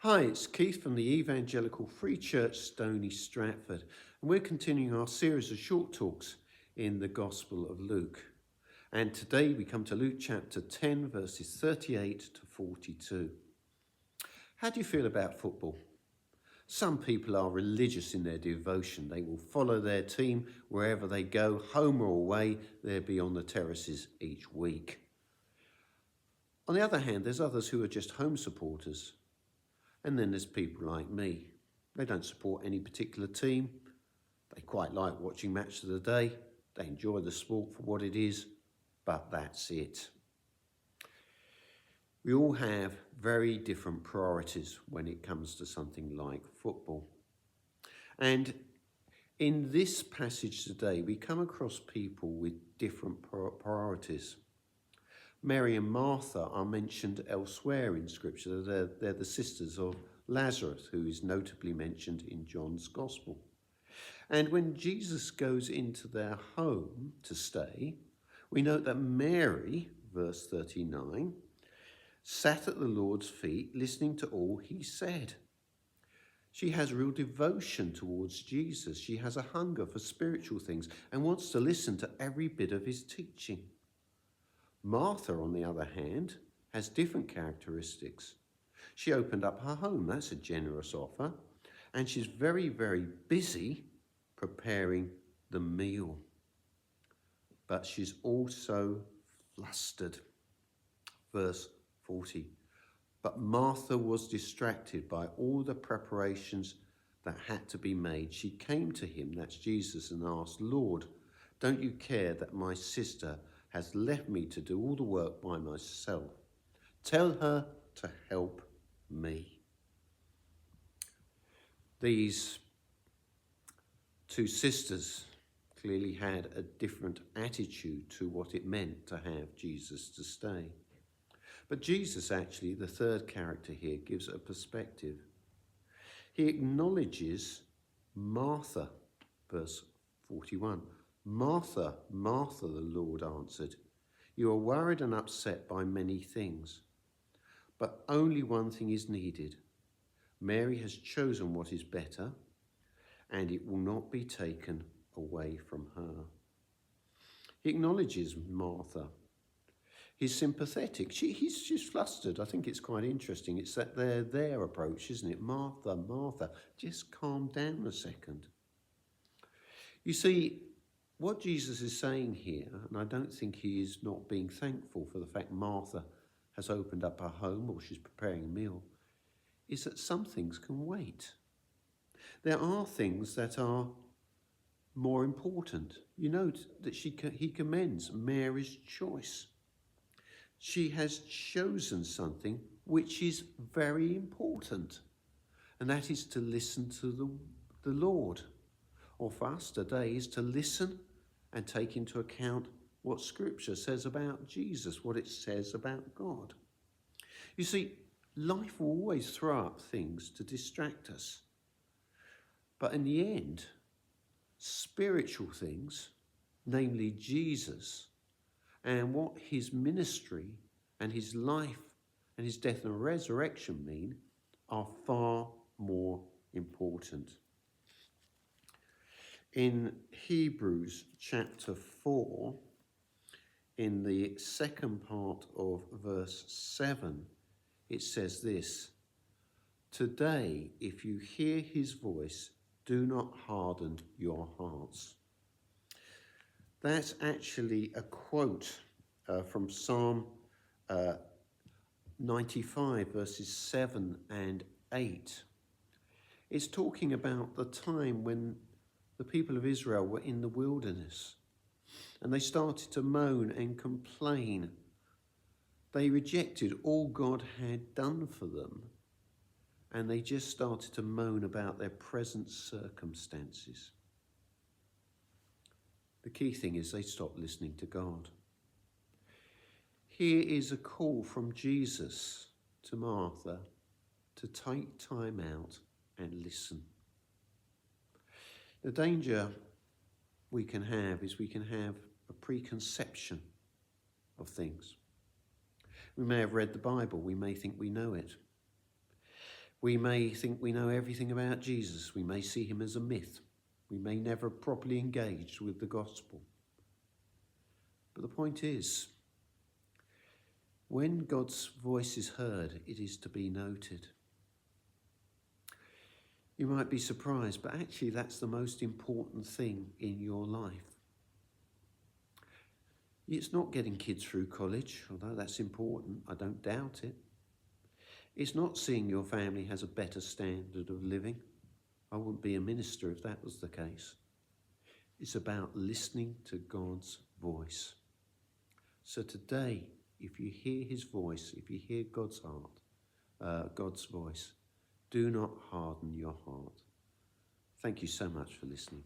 Hi, it's Keith from the Evangelical Free Church, Stony Stratford, and we're continuing our series of short talks in the Gospel of Luke. And today we come to Luke chapter 10, verses 38 to 42. How do you feel about football? Some people are religious in their devotion. They will follow their team wherever they go, home or away. They'll be on the terraces each week. On the other hand, there's others who are just home supporters. And then there's people like me. They don't support any particular team. They quite like watching Match of the Day. They enjoy the sport for what it is, but that's it. We all have very different priorities when it comes to something like football. And in this passage today, we come across people with different priorities. Mary and Martha are mentioned elsewhere in Scripture. They're the sisters of Lazarus, who is notably mentioned in John's Gospel. And when Jesus goes into their home to stay, we note that Mary, verse 39, sat at the Lord's feet listening to all he said. She has real devotion towards Jesus. She has a hunger for spiritual things and wants to listen to every bit of his teaching. Martha, on the other hand, has different characteristics. She opened up her home. That's a generous offer. And she's very, very busy preparing the meal. But she's also flustered. Verse 40. But Martha was distracted by all the preparations that had to be made. She came to him, that's Jesus, and asked, Lord, don't you care that my sister has left me to do all the work by myself? Tell her to help me. These two sisters clearly had a different attitude to what it meant to have Jesus to stay. But Jesus, actually, the third character here, gives a perspective. He acknowledges Martha, verse 41. Martha, Martha, the Lord answered, you are worried and upset by many things, but only one thing is needed. Mary has chosen what is better, and it will not be taken away from her. He acknowledges Martha. He's sympathetic. She's flustered. I think it's quite interesting. It's that their approach, isn't it? Martha, Martha, just calm down a second. You see, what Jesus is saying here, and I don't think he is not being thankful for the fact Martha has opened up her home or she's preparing a meal, is that some things can wait. There are things that are more important. You note that he commends Mary's choice. She has chosen something which is very important, and that is to listen to the Lord. Or for us today is to listen and take into account what Scripture says about Jesus, what it says about God. You see, life will always throw up things to distract us. But in the end, spiritual things, namely Jesus, and what his ministry and his life and his death and resurrection mean, are far more important. In Hebrews chapter 4, in the second part of verse 7, it says this, today, if you hear his voice, do not harden your hearts. That's actually a quote from Psalm 95, verses 7 and 8. It's talking about the time when the people of Israel were in the wilderness and they started to moan and complain. They rejected all God had done for them and they just started to moan about their present circumstances. The key thing is they stopped listening to God. Here is a call from Jesus to Martha to take time out and listen. The danger we can have is we can have a preconception of things. We may have read the Bible. We may think we know it. We may think we know everything about Jesus. We may see him as a myth. We may never properly engage with the gospel. But the point is, when God's voice is heard, it is to be noted. You might be surprised, but actually that's the most important thing in your life. It's not getting kids through college, although that's important, I don't doubt it. It's not seeing your family has a better standard of living. I wouldn't be a minister if that was the case. It's about listening to God's voice. So today, if you hear his voice, if you hear God's heart, God's voice, do not harden your heart. Thank you so much for listening.